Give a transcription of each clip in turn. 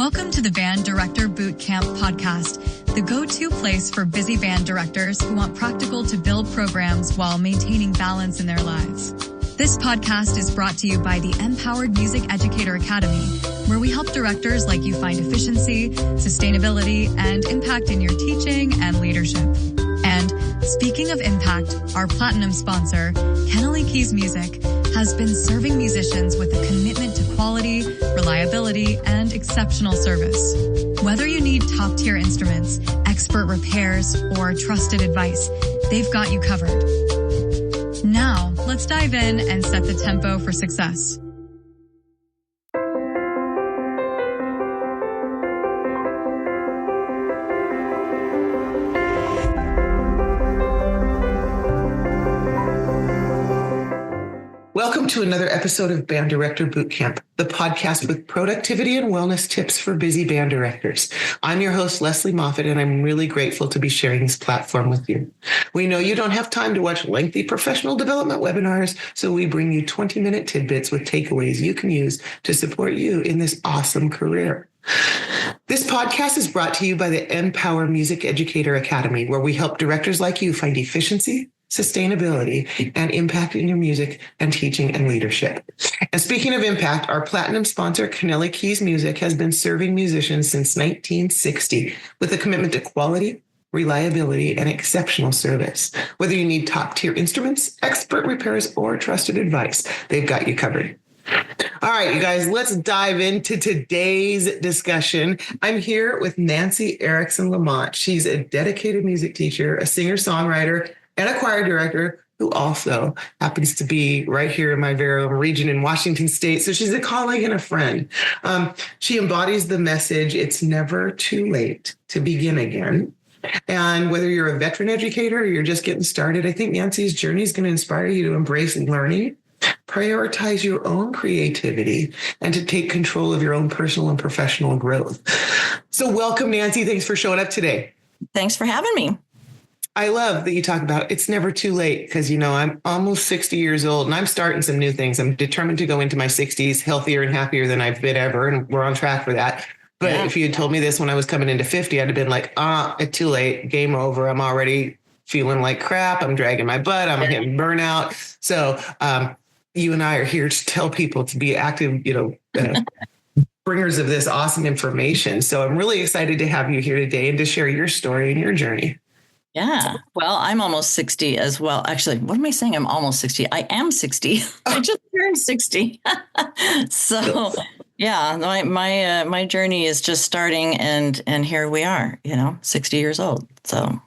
Welcome to the Band Director Bootcamp podcast, the go-to place for busy band directors who want practical to build programs while maintaining balance in their lives. This podcast is brought to you by the Empowered Music Educator Academy, where we help directors like you find efficiency, sustainability, and impact in your teaching and leadership. And speaking of impact, our platinum sponsor, Kennelly Keys Music, has been serving musicians with a commitment to quality, reliability, and exceptional service. Whether you need top-tier instruments, expert repairs, or trusted advice, they've got you covered. Now, let's dive in and set the tempo for success. Welcome to another episode of Band Director Bootcamp, the podcast with productivity and wellness tips for busy band directors. I'm your host, Lesley Moffat, and I'm really grateful to be sharing this platform with you. We know you don't have time to watch lengthy professional development webinars, so we bring you 20-minute tidbits with takeaways you can use to support you in this awesome career. This podcast is brought to you by the Empower Music Educator Academy, where we help directors like you find efficiency, sustainability, and impact in your music and teaching and leadership. And speaking of impact, our platinum sponsor, Kennelly Keys Music, has been serving musicians since 1960 with a commitment to quality, reliability, and exceptional service. Whether you need top-tier instruments, expert repairs, or trusted advice, they've got you covered. All right, you guys, let's dive into today's discussion. I'm here with Nancy Erickson Lamont. She's a dedicated music teacher, a singer-songwriter, and a choir director who also happens to be right here in my very own region in Washington State. So she's a colleague and a friend. She embodies the message, it's never too late to begin again. And whether you're a veteran educator or you're just getting started, I think Nancy's journey is going to inspire you to embrace learning, prioritize your own creativity, and to take control of your own personal and professional growth. So welcome, Nancy. Thanks for showing up today. Thanks for having me. I love that you talk about it's never too late because, I'm almost 60 years old and I'm starting some new things. I'm determined to go into my 60s healthier and happier than I've been ever. And we're on track for that. But if you had told me this when I was coming into 50, I'd have been like, it's too late. Game over. I'm already feeling like crap. I'm dragging my butt. I'm hitting burnout. So you and I are here to tell people to be active, bringers of this awesome information. So I'm really excited to have you here today and to share your story and your journey. Yeah. Well, I'm almost 60 as well. Actually, what am I saying? I'm almost 60. I am 60. I just turned 60. So yeah, my journey is just starting and here we are, 60 years old. So a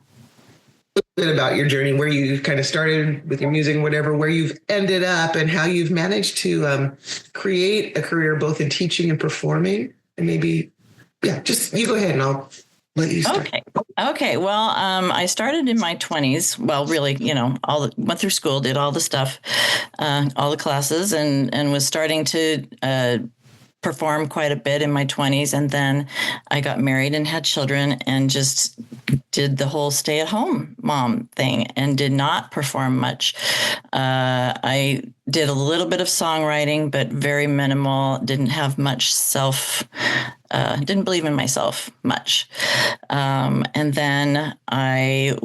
little bit about your journey, where you kind of started with your music and whatever, where you've ended up and how you've managed to create a career both in teaching and performing. And maybe, just you go ahead and I'll let you start. Okay. Well, I started in my 20s. Well, really, went through school, did all the stuff, all the classes, and was starting to perform quite a bit in my 20s. And then I got married and had children and just did the whole stay-at-home mom thing and did not perform much. I did a little bit of songwriting, but very minimal, didn't have much didn't believe in myself much. And then I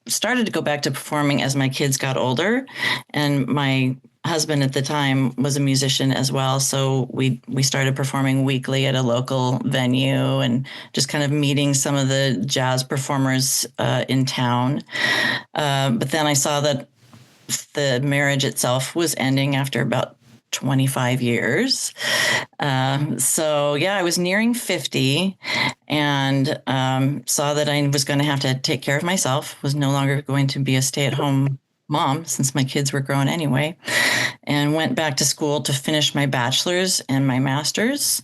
started to go back to performing as my kids got older, and my husband at the time was a musician as well. So we started performing weekly at a local venue and just kind of meeting some of the jazz performers in town. But then I saw that the marriage itself was ending after about 25 years. So I was nearing 50 and saw that I was going to have to take care of myself, was no longer going to be a stay-at-home mom since my kids were grown anyway, and went back to school to finish my bachelor's and my master's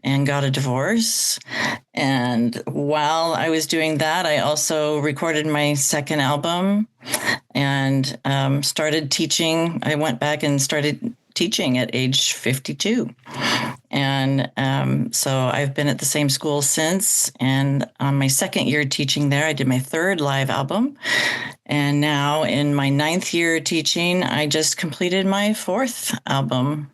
and got a divorce. And while I was doing that, I also recorded my second album and started teaching. I went back and started teaching at age 52. And so I've been at the same school since. And on my second year teaching there, I did my third live album. And now in my 9th year teaching, I just completed my 4th album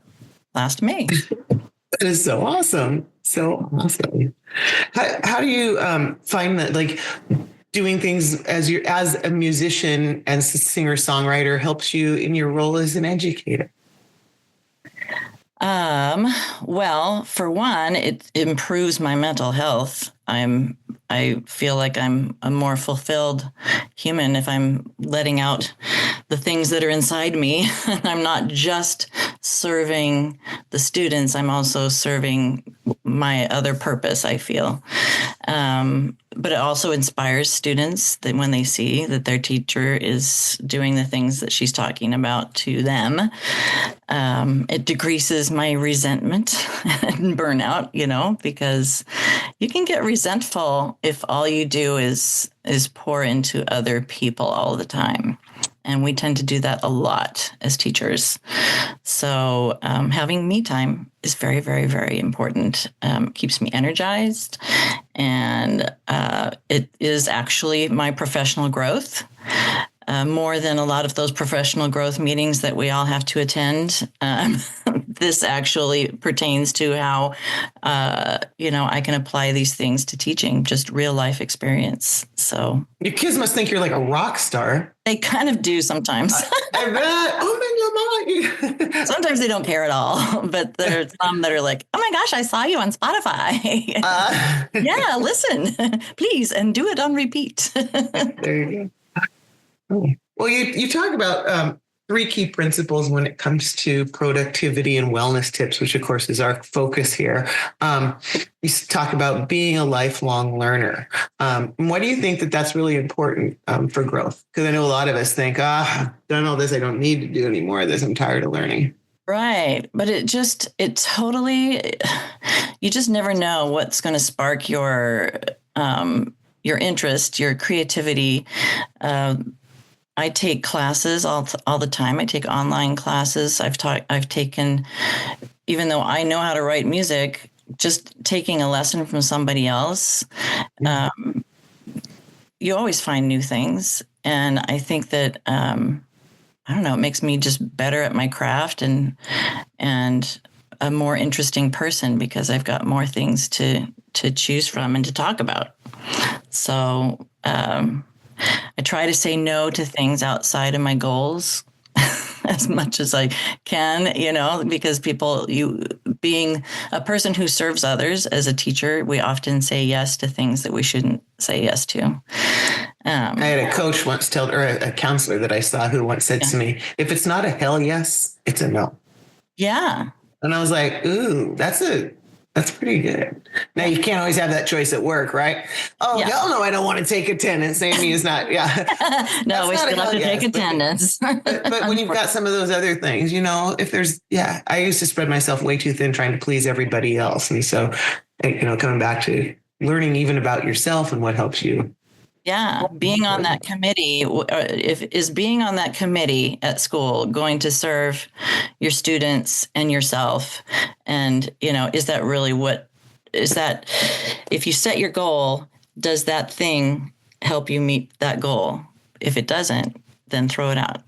last May. That is so awesome. So awesome. How do you find that, like, doing things as a musician and singer-songwriter helps you in your role as an educator? Well, for one, it improves my mental health. I feel like I'm a more fulfilled human if I'm letting out the things that are inside me. I'm not just serving the students. I'm also serving my other purpose, I feel. But it also inspires students that when they see that their teacher is doing the things that she's talking about to them, it decreases my resentment and burnout, because you can get resentful if all you do is pour into other people all the time. And we tend to do that a lot as teachers. So having me time is very, very, very important. Keeps me energized. And it is actually my professional growth. More than a lot of those professional growth meetings that we all have to attend. This actually pertains to how, I can apply these things to teaching, just real life experience. So your kids must think you're like a rock star. They kind of do sometimes. I bet. Oh my God. Sometimes they don't care at all, but there are some that are like, oh my gosh, I saw you on Spotify. Yeah, listen, please, and do it on repeat. There you go. Well, you talk about 3 key principles when it comes to productivity and wellness tips, which of course is our focus here. You talk about being a lifelong learner. Why do you think that that's really important for growth? Because I know a lot of us think, I've done all this, I don't need to do any more of this, I'm tired of learning. Right. But you just never know what's going to spark your interest, your creativity. I take classes all the time. I take online classes. I've taken, even though I know how to write music, just taking a lesson from somebody else. You always find new things. And I think that, it makes me just better at my craft and a more interesting person because I've got more things to choose from and to talk about. So, I try to say no to things outside of my goals as much as I can, because being a person who serves others as a teacher, we often say yes to things that we shouldn't say yes to. I had a coach once or a counselor that I saw who once said to me, if it's not a hell yes, it's a no. Yeah. And I was like, ooh, that's pretty good. Now, you can't always have that choice at work, right? Oh, yeah. Hell no, I don't want to take attendance. Amy is not, No, we still have to take attendance. But when you've got some of those other things, if there's, I used to spread myself way too thin trying to please everybody else. And so, coming back to learning even about yourself and what helps you. Yeah, being on that committee, is being on that committee at school going to serve your students and yourself? And, is that really if you set your goal, does that thing help you meet that goal? If it doesn't, then throw it out.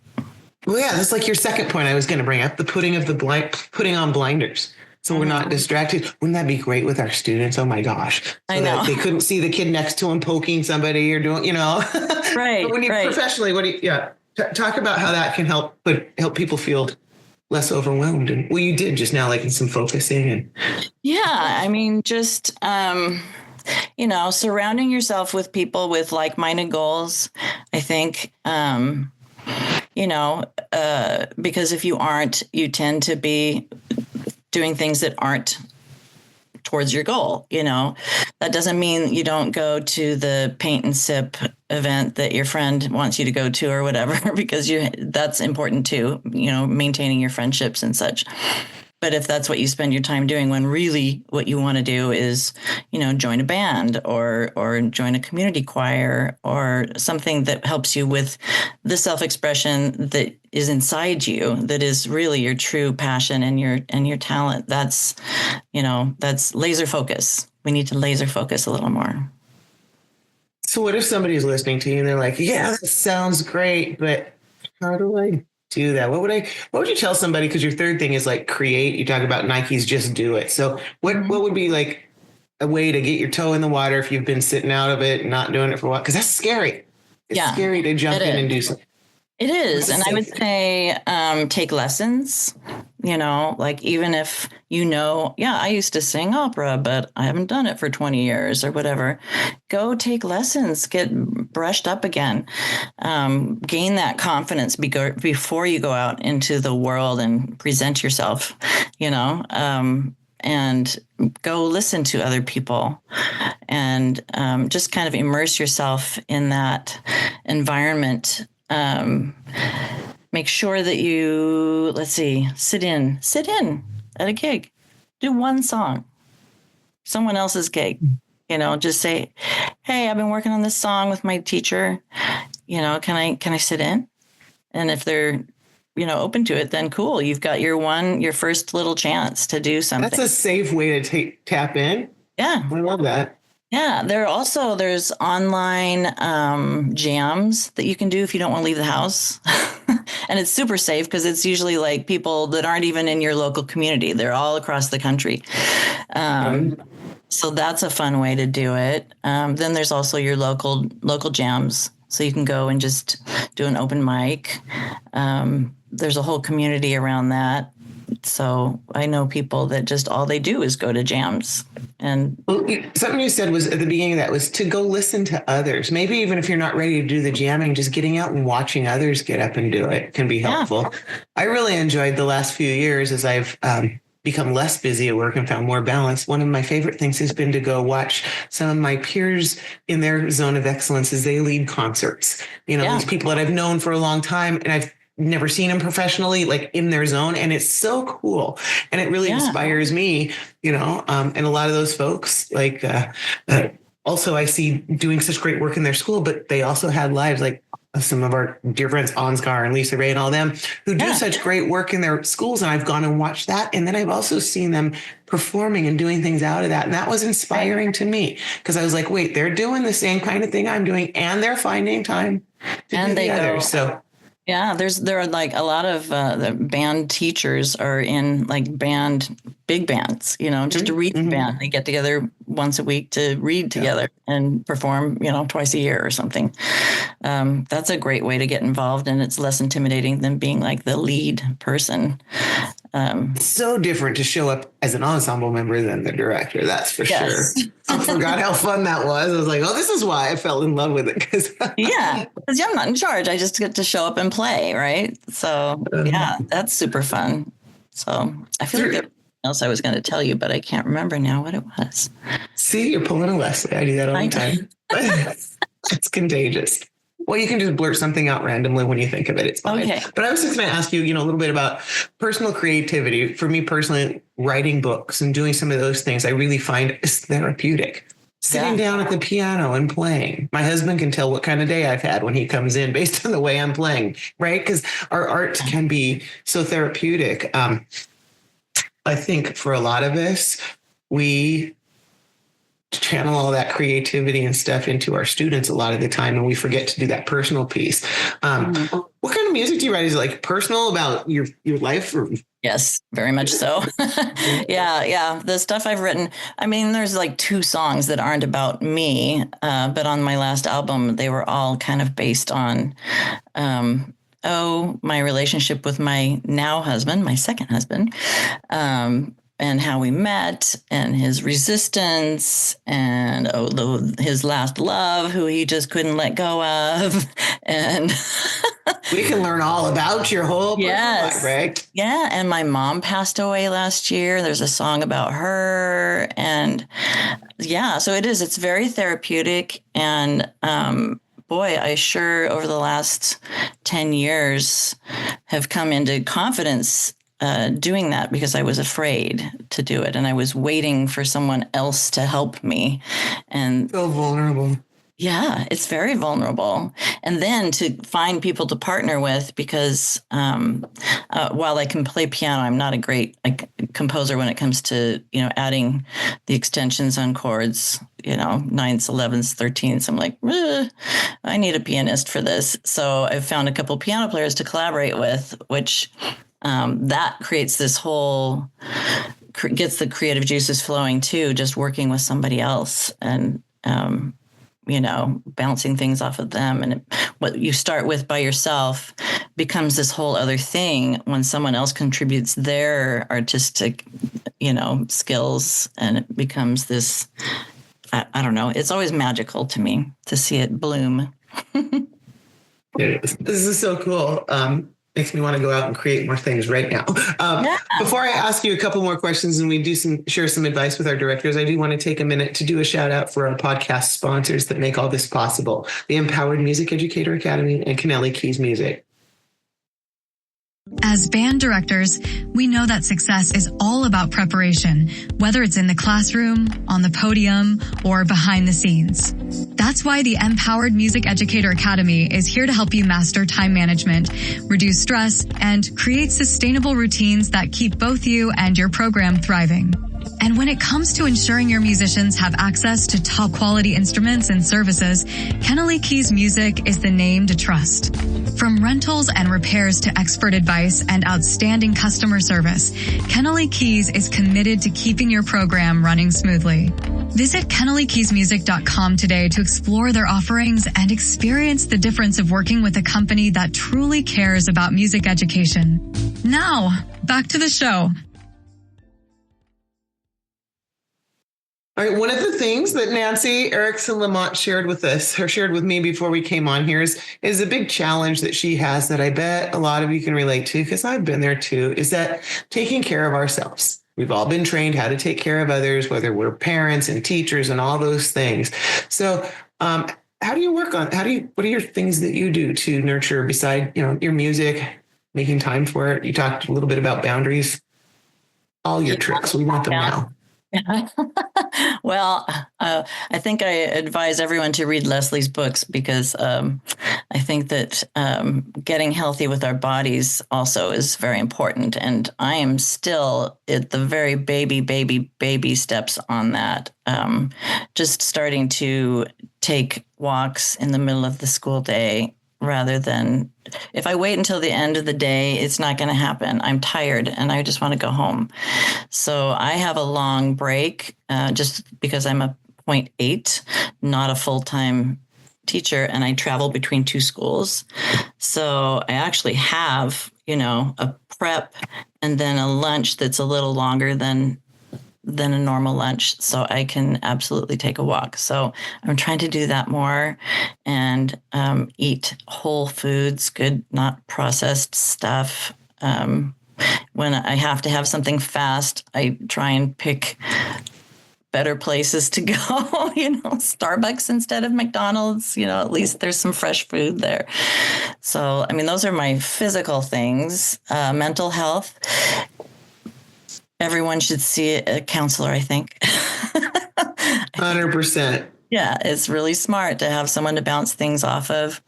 Well, yeah, that's like your second point I was going to bring up, the putting on blinders. So we're not distracted. Wouldn't that be great with our students? Oh my gosh. So I know. That they couldn't see the kid next to him poking somebody or doing, Right. But when you professionally, talk about how that can help people feel less overwhelmed. And you did just now, like in some focusing and. Yeah. I mean, just, surrounding yourself with people with like-minded goals, I think, because if you aren't, you tend to be doing things that aren't towards your goal. That doesn't mean you don't go to the paint and sip event that your friend wants you to go to or whatever, because that's important too, maintaining your friendships and such. But if that's what you spend your time doing, when really what you want to do is, join a band or join a community choir or something that helps you with the self-expression that is inside you, that is really your true passion and your talent. That's laser focus. We need to laser focus a little more. So what if somebody's listening to you and they're like, yeah, that sounds great, but how do I do that? What would you tell somebody? Because your third thing is like create. You talk about Nike's just do it. So what would be like a way to get your toe in the water if you've been sitting out of it and not doing it for a while. Because that's scary. It's scary to jump in and do something. It is. And I would say take lessons, like even if I used to sing opera, but I haven't done it for 20 years or whatever. Go take lessons, get brushed up again, gain that confidence before you go out into the world and present yourself, and go listen to other people and just kind of immerse yourself in that environment. Make sure that you, sit in at a gig, do one song, someone else's gig, just say, hey, I've been working on this song with my teacher, can I sit in? And if they're, open to it, then cool. You've got your first little chance to do something. That's a safe way to tap in. Yeah. I love that. Yeah, there's online jams that you can do if you don't want to leave the house. And it's super safe because it's usually like people that aren't even in your local community. They're all across the country. So that's a fun way to do it. Then there's also your local jams. So you can go and just do an open mic. There's a whole community around that. So I know people that just all they do is go to jams. And something you said was at the beginning of that was to go listen to others. Maybe even if you're not ready to do the jamming, just getting out and watching others get up and do it can be helpful. Yeah. I really enjoyed the last few years as I've become less busy at work and found more balance. One of my favorite things has been to go watch some of my peers in their zone of excellence as they lead concerts. These people that I've known for a long time, and I've never seen them professionally, like in their zone. And it's so cool. And it really inspires me, and a lot of those folks, also I see doing such great work in their school, but they also had lives like some of our dear friends, Ansgar and Lisa Ray and all them who do such great work in their schools. And I've gone and watched that. And then I've also seen them performing and doing things out of that. And that was inspiring to me because I was like, wait, they're doing the same kind of thing I'm doing and they're finding time to do the others. So yeah, there are like a lot of the band teachers are in like big bands, just a reading band. They get together once a week to read together and perform, twice a year or something. That's a great way to get involved, and it's less intimidating than being like the lead person. It's so different to show up as an ensemble member than the director. That's for sure. I forgot how fun that was. I was like, oh, this is why I fell in love with it. Because I'm not in charge. I just get to show up and play. Right. So that's super fun. So I feel like there's something else I was going to tell you, but I can't remember now what it was. See, you're pulling a Lesley. I do that all the time. It's contagious. Well, you can just blurt something out randomly when you think of it. It's fine. Okay. But I was just going to ask you, a little bit about personal creativity. For me personally, writing books and doing some of those things, I really find is therapeutic. Sitting down at the piano and playing. My husband can tell what kind of day I've had when he comes in based on the way I'm playing, right? Because our art can be so therapeutic. I think for a lot of us, we channel all that creativity and stuff into our students a lot of the time, and we forget to do that personal piece. What kind of music do you write? Is it like personal about your life? Or? Yes, very much so. Yeah. The stuff I've written, there's like 2 songs that aren't about me, but on my last album, they were all kind of based on my relationship with my now husband, my second husband, and how we met and his resistance and his last love, who he just couldn't let go of. And we can learn all about your whole life, right? Yeah. And my mom passed away last year. There's a song about her. And so it's very therapeutic. And I sure over the last 10 years have come into confidence doing that because I was afraid to do it. And I was waiting for someone else to help me. And so vulnerable. Yeah, it's very vulnerable. And then to find people to partner with, because while I can play piano, I'm not a great composer when it comes to, adding the extensions on chords, 9ths, 11ths, 13ths. I'm like, I need a pianist for this. So I've found a couple piano players to collaborate with, which that creates this whole gets the creative juices flowing too, just working with somebody else and, bouncing things off of them. And what you start with by yourself becomes this whole other thing when someone else contributes their artistic, skills, and it becomes this, I don't know. It's always magical to me to see it bloom. This is so cool. Makes me want to go out and create more things right now. Before I ask you a couple more questions and we share some advice with our directors, I do want to take a minute to do a shout out for our podcast sponsors that make all this possible: the Empowered Music Educator Academy and Kennelly Keys Music. As band directors, we know that success is all about preparation, whether it's in the classroom, on the podium, or behind the scenes. That's why the Empowered Music Educator Academy is here to help you master time management, reduce stress, and create sustainable routines that keep both you and your program thriving. And when it comes to ensuring your musicians have access to top quality instruments and services, Kennelly Keys Music is the name to trust. From rentals and repairs to expert advice and outstanding customer service, Kennelly Keys is committed to keeping your program running smoothly. Visit KennellyKeysMusic.com today to explore their offerings and experience the difference of working with a company that truly cares about music education. Now, back to the show. All right. One of the things that Nancy Erickson Lamont shared with me before we came on here is a big challenge that she has that I bet a lot of you can relate to, because I've been there too, is that taking care of ourselves. We've all been trained how to take care of others, whether we're parents and teachers and all those things. So how do you work on, what are your things that you do to nurture beside, your music, making time for it? You talked a little bit about boundaries, all your tricks. We want them now. Well, I think I advise everyone to read Lesley's books, because I think that getting healthy with our bodies also is very important. And I am still at the very baby steps on that. Just starting to take walks in the middle of the school day, rather than, if I wait until the end of the day, it's not going to happen. I'm tired and I just want to go home. So I have a long break just because I'm a 0.8, not a full-time teacher, and I travel between two schools. So I actually have, a prep and then a lunch that's a little longer than a normal lunch, so I can absolutely take a walk. So I'm trying to do that more and eat whole foods, good, not processed stuff. When I have to have something fast, I try and pick better places to go, Starbucks instead of McDonald's, at least there's some fresh food there. So, those are my physical things. Mental health. Everyone should see a counselor, I think. 100%. Yeah, it's really smart to have someone to bounce things off of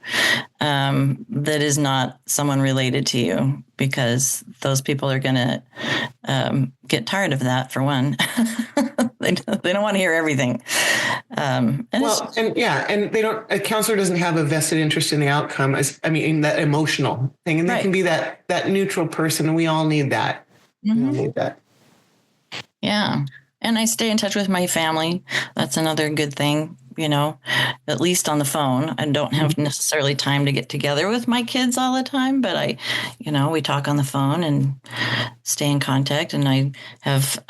that is not someone related to you, because those people are going to get tired of that, for one. They don't want to hear everything. And a counselor doesn't have a vested interest in the outcome. That emotional thing. And they can be that neutral person. And we all need that. Mm-hmm. We all need that. Yeah. And I stay in touch with my family. That's another good thing, at least on the phone. I don't have necessarily time to get together with my kids all the time, but we talk on the phone and stay in contact. And I have,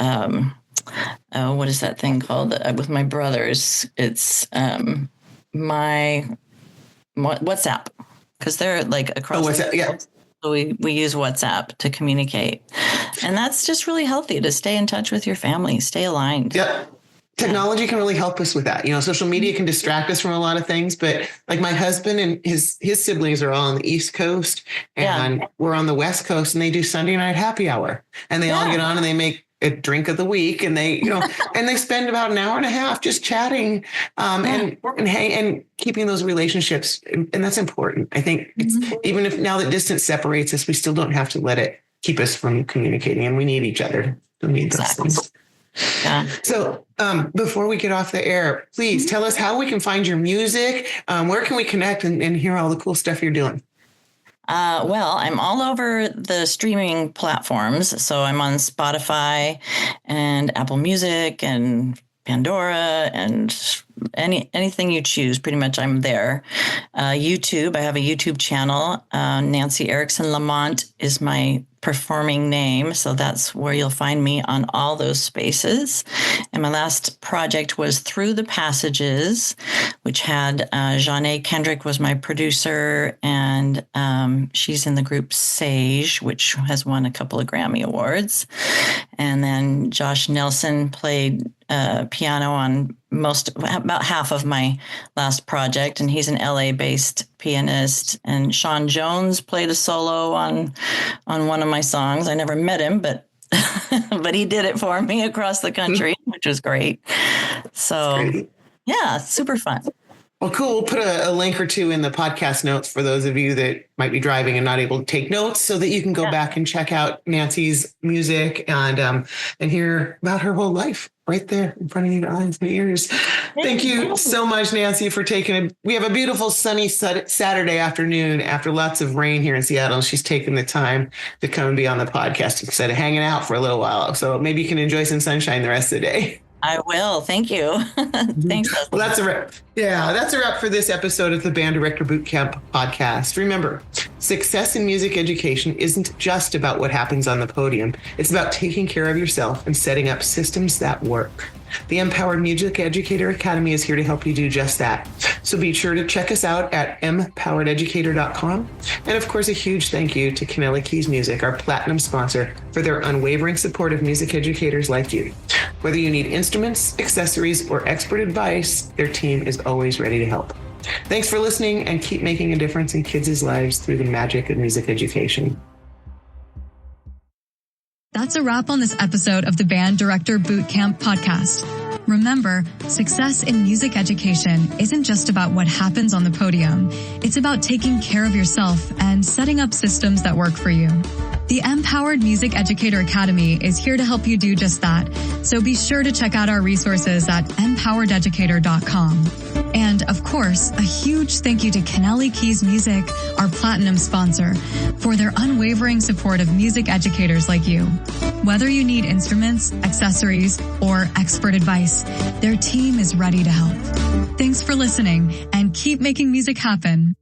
what is that thing called with my brothers? It's my WhatsApp, because they're like across. WhatsApp, yeah. So we use WhatsApp to communicate. And that's just really healthy, to stay in touch with your family, stay aligned. Yeah. Technology can really help us with that. Social media can distract us from a lot of things, but like my husband and his siblings are all on the East Coast and we're on the West Coast, and they do Sunday night happy hour, and they all get on and they make a drink of the week, and they, and they spend about an hour and a half just chatting and keeping those relationships. And that's important. I think it's, even if now that distance separates us, we still don't have to let it keep us from communicating, and we need each other to need those things. Yeah. So before we get off the air, please tell us how we can find your music. Where can we connect and hear all the cool stuff you're doing? Well, I'm all over the streaming platforms. So I'm on Spotify and Apple Music and Pandora and anything you choose. Pretty much I'm there. YouTube, I have a YouTube channel. Nancy Erickson Lamont is my performing name. So that's where you'll find me on all those spaces. And my last project was Through the Passages, which had Janae Kendrick was my producer, and she's in the group Sage, which has won a couple of Grammy Awards. And then Josh Nelson played piano on about half of my last project, and he's an LA-based pianist. And Sean Jones played a solo on one of my songs. I never met him, but but he did it for me across the country, which was great. So yeah, super fun. Well, cool. We'll put a link or two in the podcast notes for those of you that might be driving and not able to take notes, so that you can go back and check out Nancy's music and hear about her whole life right there in front of your eyes and ears. Thank you so much, Nancy, for we have a beautiful sunny Saturday afternoon after lots of rain here in Seattle. She's taken the time to come and be on the podcast instead of hanging out for a little while. So maybe you can enjoy some sunshine the rest of the day. I will. Thank you. Thanks. Leslie. Well, that's a wrap. Yeah, that's a wrap for this episode of the Band Director Bootcamp podcast. Remember, success in music education isn't just about what happens on the podium. It's about taking care of yourself and setting up systems that work. The Empowered Music Educator Academy is here to help you do just that. So be sure to check us out at empowerededucator.com. And of course, a huge thank you to Kennelly Keys Music, our platinum sponsor, for their unwavering support of music educators like you. Whether you need instruments, accessories, or expert advice, their team is always ready to help. Thanks for listening, and keep making a difference in kids' lives through the magic of music education. That's a wrap on this episode of the Band Director Bootcamp podcast. Remember, success in music education isn't just about what happens on the podium. It's about taking care of yourself and setting up systems that work for you. The Empowered Music Educator Academy is here to help you do just that. So be sure to check out our resources at empowerededucator.com. And of course, a huge thank you to Kennelly Keys Music, our platinum sponsor, for their unwavering support of music educators like you. Whether you need instruments, accessories, or expert advice, their team is ready to help. Thanks for listening, and keep making music happen.